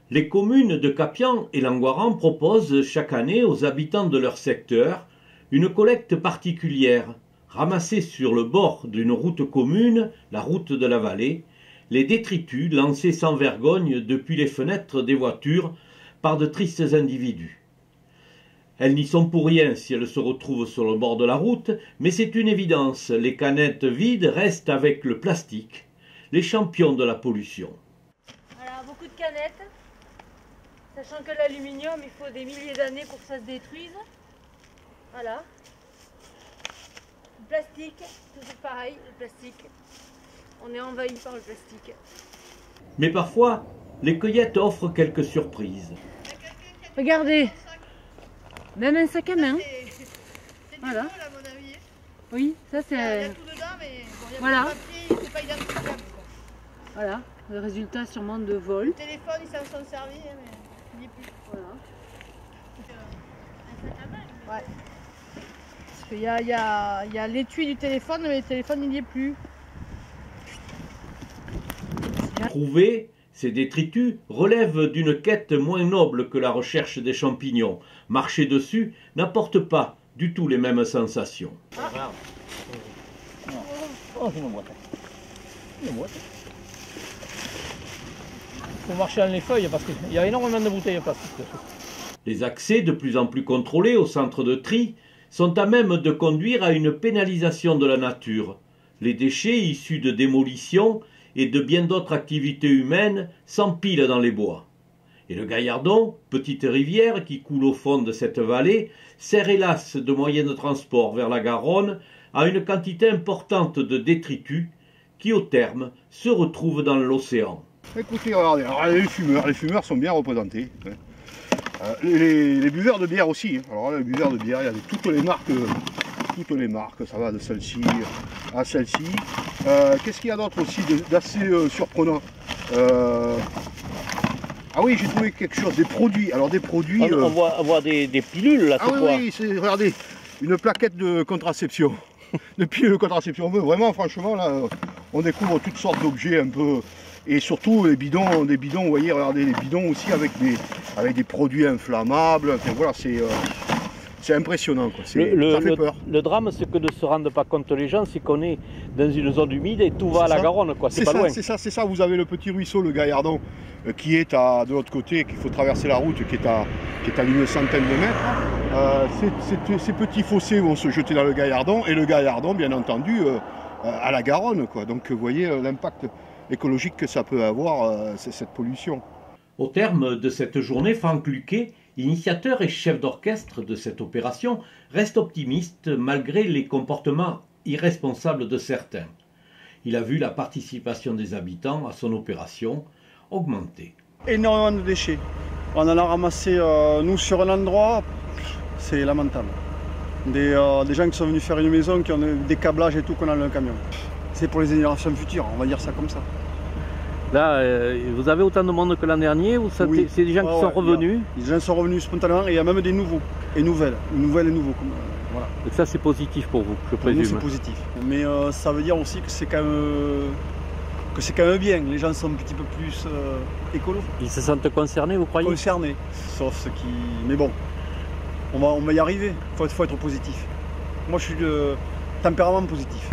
Les communes de Capian et Langoiran proposent chaque année aux habitants de leur secteur une collecte particulière. Ramassés sur le bord d'une route commune, la route de la vallée, les détritus lancés sans vergogne depuis les fenêtres des voitures par de tristes individus. Elles n'y sont pour rien si elles se retrouvent sur le bord de la route, mais c'est une évidence, les canettes vides restent avec le plastique, les champions de la pollution. Voilà, beaucoup de canettes. Sachant que l'aluminium, il faut des milliers d'années pour que ça se détruise. Voilà. Le plastique, toujours pareil, le plastique. On est envahi par le plastique. Mais parfois, les cueillettes offrent quelques surprises. Regardez, même un sac à main. C'est du Voilà. faux, là, à mon avis. Oui, ça Il y a c'est... tout dedans, mais bon, il y a Voilà. pas de papier, c'est pas identifiable, quoi. Voilà, le résultat sûrement de vol. Le téléphone, ils s'en sont servis, hein, mais il n'y est plus. Voilà. Un sac à main. Ouais. Parce qu'il y a l'étui du téléphone, mais le téléphone, il n'y est plus. Trouver ces détritus relève d'une quête moins noble que la recherche des champignons. Marcher dessus n'apporte pas du tout les mêmes sensations. Oh, une boîte. Une boîte. Il faut marcher dans les feuilles parce qu'il y a énormément de bouteilles en plastique dessus. Les accès de plus en plus contrôlés au centre de tri sont à même de conduire à une pénalisation de la nature. Les déchets issus de démolitions et de bien d'autres activités humaines s'empilent dans les bois. Et le Gaillardon, petite rivière qui coule au fond de cette vallée, sert hélas de moyen de transport vers la Garonne à une quantité importante de détritus qui, au terme, se retrouvent dans l'océan. Écoutez, regardez, alors, les fumeurs sont bien représentés. Les buveurs de bière aussi. Alors là, les buveurs de bière, il y a toutes les marques, ça va de celle-ci à celle-ci. Qu'est-ce qu'il y a d'autre aussi d'assez surprenant? Ah oui, j'ai trouvé quelque chose, des produits. Alors des produits. On voit des pilules là, ah c'est quoi? oui, regardez, une plaquette de contraception. De pilules de contraception. Vraiment, franchement, là, on découvre toutes sortes d'objets un peu. Et surtout des bidons, vous voyez, regardez les bidons aussi avec des produits inflammables. Enfin, voilà, c'est impressionnant, quoi. Ça fait peur. Le drame, c'est que ne se rendent pas compte les gens, c'est qu'on est dans une zone humide et tout va à la Garonne, quoi. C'est pas loin. C'est ça. Vous avez le petit ruisseau, le Gaillardon, qui est de l'autre côté, qu'il faut traverser la route, qui est à une centaine de mètres. Ces petits fossés vont se jeter dans le Gaillardon, et le Gaillardon, bien entendu, à la Garonne, quoi. Donc, vous voyez l'impact écologique que ça peut avoir, cette pollution. Au terme de cette journée, Franck Luquet, initiateur et chef d'orchestre de cette opération, reste optimiste malgré les comportements irresponsables de certains. Il a vu la participation des habitants à son opération augmenter. Énormément de déchets. On en a ramassé, nous, sur un endroit, c'est lamentable. Des gens qui sont venus faire une maison, qui ont des câblages et tout qu'on a dans le camion. C'est pour les générations futures, on va dire ça comme ça. Là, vous avez autant de monde que l'an dernier ou oui. C'est des gens qui sont revenus? Les gens sont revenus spontanément et il y a même des nouveaux et nouvelles et nouveaux. Voilà. Donc ça c'est positif pour vous, je présume. Pour nous c'est positif. Mais ça veut dire aussi que c'est quand même bien. Les gens sont un petit peu plus écolos. Ils se sentent concernés, vous croyez? Concernés, sauf ceux qui... Mais bon, on va y arriver. Faut être positif. Moi je suis de tempérament positif.